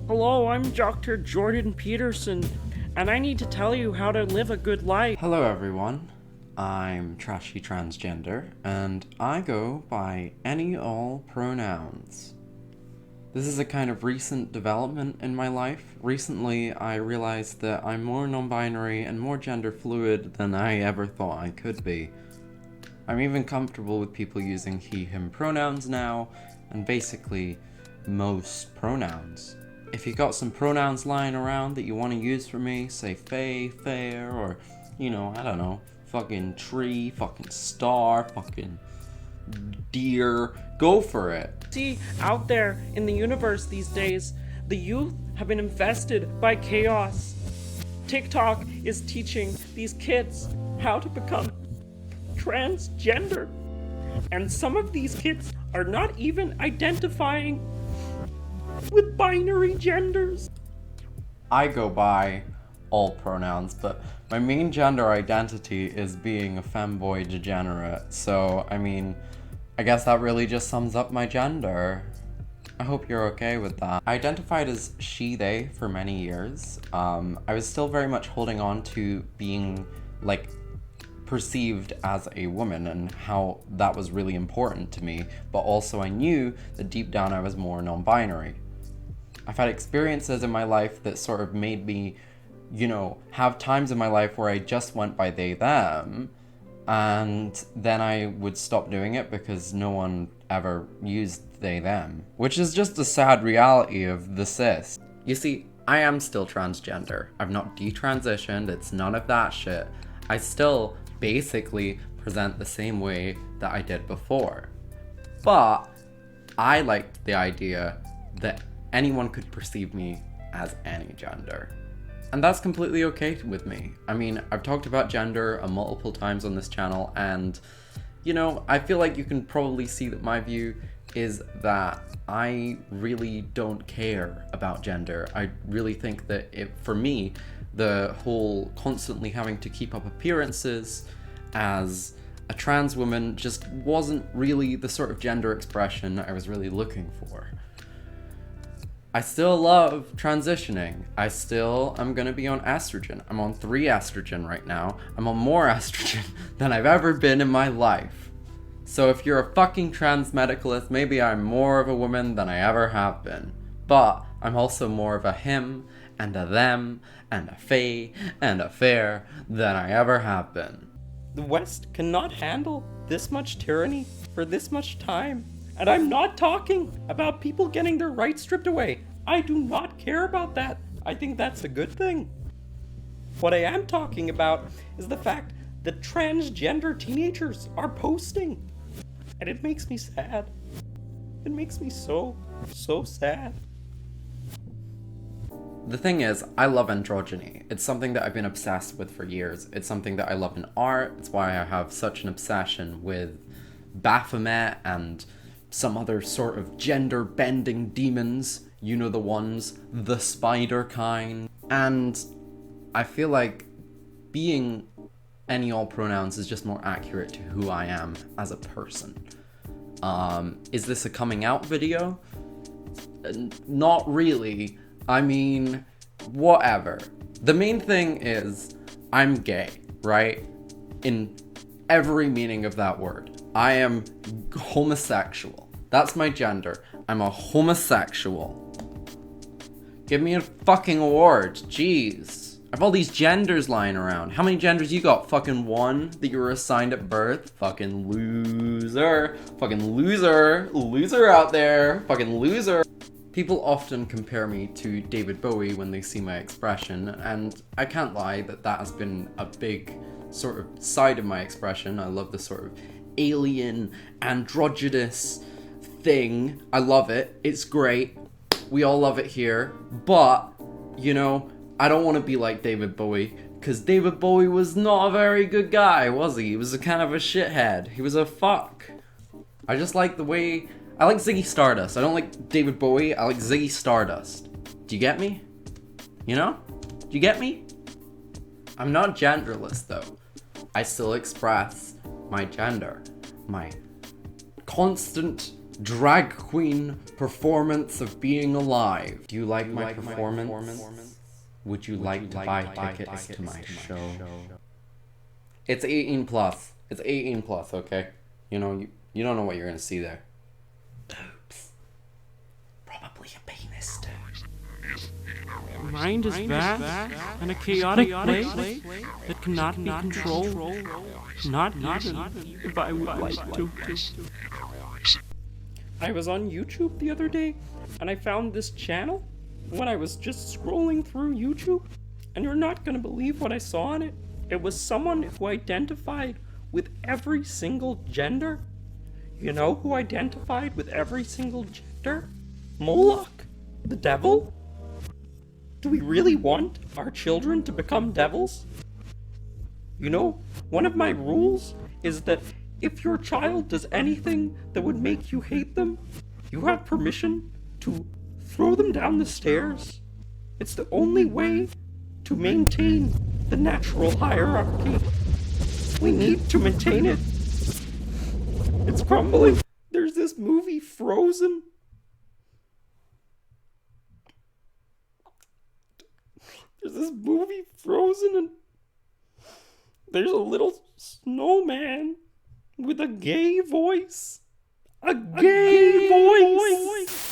Hello, I'm Dr. Jordan Peterson, and I need to tell you how to live a good life. Hello everyone, I'm Trashy Transgender, and I go by any all pronouns. This is a kind of recent development in my life. Recently, I realized that I'm more non-binary and more gender fluid than I ever thought I could be. I'm even comfortable with people using he, him pronouns now, and basically most pronouns. If you got some pronouns lying around that you want to use for me, say fae, fair, or, I don't know, fucking tree, fucking star, fucking deer, go for it. See, out there in the universe these days, the youth have been infested by chaos. TikTok is teaching these kids how to become transgender. And some of these kids are not even identifying with binary genders. I go by all pronouns, but my main gender identity is being a femboy degenerate, so, I guess that really just sums up my gender. I hope you're okay with that. I identified as she, they for many years. I was still very much holding on to being, perceived as a woman and how that was really important to me, but also I knew that deep down I was more non-binary. I've had experiences in my life that sort of made me, have times in my life where I just went by they, them, and then I would stop doing it because no one ever used they, them, which is just a sad reality of the cis. You see, I am still transgender. I've not detransitioned, it's none of that shit. I still basically present the same way that I did before. But I liked the idea that anyone could perceive me as any gender. And that's completely okay with me. I've talked about gender multiple times on this channel, and, I feel like you can probably see that my view is that I really don't care about gender. I really think that for me, the whole constantly having to keep up appearances as a trans woman just wasn't really the sort of gender expression I was really looking for. I still love transitioning. I still am gonna be on estrogen. I'm on 3 estrogen right now. I'm on more estrogen than I've ever been in my life. So if you're a fucking trans medicalist, maybe I'm more of a woman than I ever have been. But I'm also more of a him, and a them, and a fae, and a fair than I ever have been. The West cannot handle this much tyranny for this much time. And I'm not talking about people getting their rights stripped away. I do not care about that. I think that's a good thing. What I am talking about is the fact that transgender teenagers are posting. And it makes me sad. It makes me so sad. The thing is, I love androgyny. It's something that I've been obsessed with for years. It's something that I love in art. It's why I have such an obsession with Baphomet and some other sort of gender-bending demons. You know the ones, the spider kind. And I feel like being any all pronouns is just more accurate to who I am as a person. Is this a coming out video? Not really. Whatever. The main thing is, I'm gay, right? In every meaning of that word. I am homosexual. That's my gender. I'm a homosexual. Give me a fucking award. Jeez. I have all these genders lying around. How many genders you got? Fucking 1 that you were assigned at birth? Fucking loser. Fucking loser. Loser out there. Fucking loser. People often compare me to David Bowie when they see my expression, and I can't lie that that has been a big sort of side of my expression. I love this sort of alien, androgynous thing. I love it. It's great. We all love it here. But, I don't want to be like David Bowie, because David Bowie was not a very good guy, was he? He was a kind of a shithead. He was a fuck. I just like the way... I like Ziggy Stardust. I don't like David Bowie. I like Ziggy Stardust. Do you get me? Do you get me? I'm not genderless, though. I still express my gender. My constant drag queen performance of being alive. Do you like my performance? Would you like to buy tickets to my show? It's 18 plus. It's 18 plus, okay? You know, you don't know what you're gonna see there. Oops. Probably a penis. Mind is vast and a chaotic place that cannot be controlled. Not even if I would like to. I was on YouTube the other day, and I found this channel when I was just scrolling through YouTube, and you're not gonna believe what I saw on it. It was someone who identified with every single gender. You know who identified with every single gender? Moloch, the devil? Do we really want our children to become devils? You know, one of my rules is that if your child does anything that would make you hate them, you have permission to throw them down the stairs. It's the only way to maintain the natural hierarchy. We need to maintain it. It's crumbling. There's this movie, Frozen. And there's a little snowman with a gay voice. A gay voice!